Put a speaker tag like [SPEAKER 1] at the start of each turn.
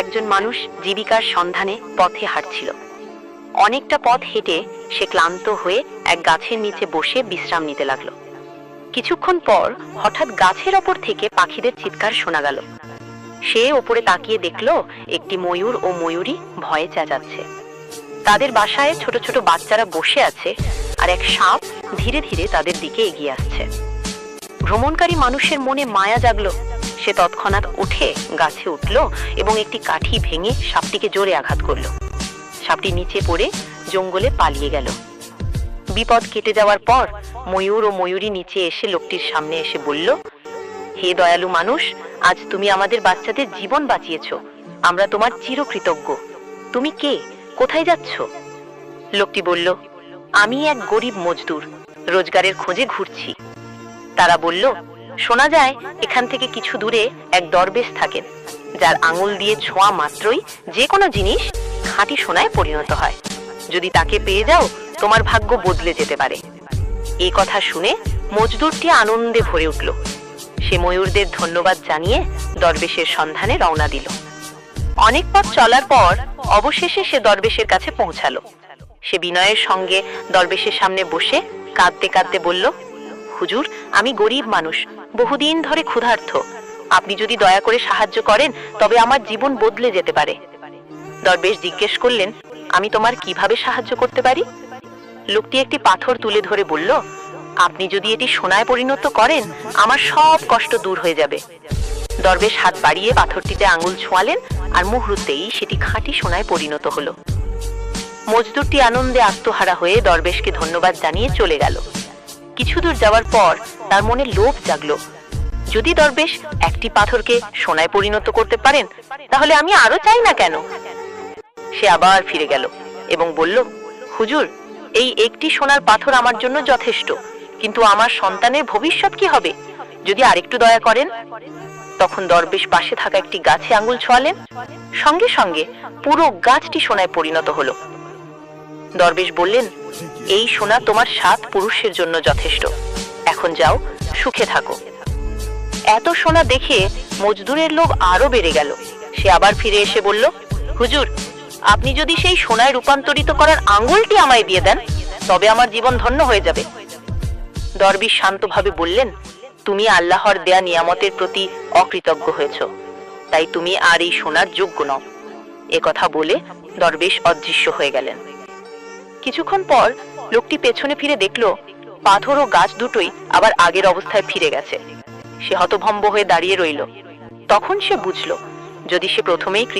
[SPEAKER 1] একজন মানুষ জীবিকার সন্ধানে পথে হাঁটছিল। অনেকটা পথ হেঁটে সে ক্লান্ত হয়ে এক গাছের নিচে বসে বিশ্রাম নিতে লাগলো। কিছুক্ষণ পর হঠাৎ গাছের ওপর থেকে পাখিদের চিৎকার শোনা গেল। সে ওপরে তাকিয়ে দেখলো একটি ময়ূর ও ময়ূরী ভয়ে চেঁচাচ্ছে। তাদের বাসায় ছোট ছোট বাচ্চারা বসে আছে, আর এক সাপ ধীরে ধীরে তাদের দিকে এগিয়ে আসছে। ভ্রমণকারী মানুষের মনে মায়া জাগলো। সে তৎক্ষণাৎ উঠে গাছে উঠল এবং একটি কাঠি ভেঙে সাপটিকে জোরে আঘাত করল। সাপটি নিচে পড়ে জঙ্গলে পালিয়ে গেল। বিপদ কেটে যাওয়ার পর ময়ূর ও ময়ূরী নিচে এসে লোকটির সামনে এসে বলল, হে দয়ালু মানুষ, আজ তুমি আমাদের বাচ্চাদের জীবন বাঁচিয়েছ। আমরা তোমার চিরকৃতজ্ঞ। তুমি কে? কোথায় যাচ্ছ? লোকটি বলল, আমি এক গরিব মজদুর, রোজগারের খোঁজে ঘুরছি। তারা বলল, শোনা যায় এখান থেকে কিছু দূরে এক দরবেশ থাকেন, যার আঙুল দিয়ে ছোঁয়া মাত্রই যে কোনো জিনিস খাঁটি সোনায় পরিণত হয়। যদি তাকে পেয়ে যাও, তোমার ভাগ্য বদলে যেতে পারে। এই কথা শুনে মজদুরটি আনন্দে ভরে উঠল। সে ময়ূরদের ধন্যবাদ জানিয়ে দরবেশের সন্ধানে রওনা দিল। অনেক পথ চলার পর অবশেষে সে দরবেশের কাছে পৌঁছালো। সে বিনয়ের সঙ্গে দরবেশের সামনে বসে কাঁদতে কাঁদতে বলল, হুজুর, আমি গরিব মানুষ, বহুদিন ধরে ক্ষুধার্ত। আপনি যদি দয়া করে সাহায্য করেন তবে আমার জীবন বদলে যেতে পারে। দরবেশ জিজ্ঞেস করলেন, আমি তোমার কিভাবে সাহায্য করতে পারি? লোকটি একটি পাথর তুলে ধরে বলল, আপনি যদি এটি সোনায় পরিণত করেন, আমার সব কষ্ট দূর হয়ে যাবে। দরবেশ হাত বাড়িয়ে পাথরটিতে আঙুল ছোঁয়ালেন, আর মুহূর্তেই সেটি খাঁটি সোনায় পরিণত হলো। মজদুরটি আনন্দে আত্মহারা হয়ে দরবেশকে ধন্যবাদ জানিয়ে চলে গেল। কিছু দূর যাওয়ার পর তার মনে লোভ জাগলো, যদি দরবেশ একটি পাথরকে সোনায় পরিণত করতে পারেন, তাহলে আমি আরো চাই না কেন? সে আবার ফিরে গেল এবং বলল, হুজুর, এই একটি সোনার পাথর আমার জন্য যথেষ্ট, কিন্তু আমার সন্তানের ভবিষ্যৎ কি হবে? যদি আরেকটু দয়া করেন। তখন দরবেশ পাশে থাকা একটি গাছে আঙুল ছোঁয়ালেন, সঙ্গে সঙ্গে পুরো গাছটি সোনায় পরিণত হলো। দরবেশ বললেন, এই সোনা তোমার 7 পুরুষের জন্য যথেষ্ট। এখন যাও, সুখে থাকো। এত সোনা দেখে মজদুরের লোভ আরো বেড়ে গেল। সে আবার ফিরে এসে বলল, হুজুর, আপনি যদি সেই সোনায় রূপান্তরিত করার আঙ্গুলটি আমায় দিয়ে দেন, তবে আমার জীবন ধন্য হয়ে যাবে। দরবেশ শান্তভাবে বললেন, তুমি আল্লাহর দেয়া নিয়ামতের প্রতি অকৃতজ্ঞ হয়েছ, তাই তুমি আর এই সোনার যোগ্য নও। একথা বলে দরবেশ অদৃশ্য হয়ে গেলেন। কিছুক্ষণ পর লোকটি পেছনে ফিরে দেখল, পাথর ও গাছ দুটোই আবার আগের অবস্থায় ফিরে গেছে। সে হতভম্ব হয়ে দাঁড়িয়ে রইল। তখন সে বুঝল, যদি সে প্রথমেই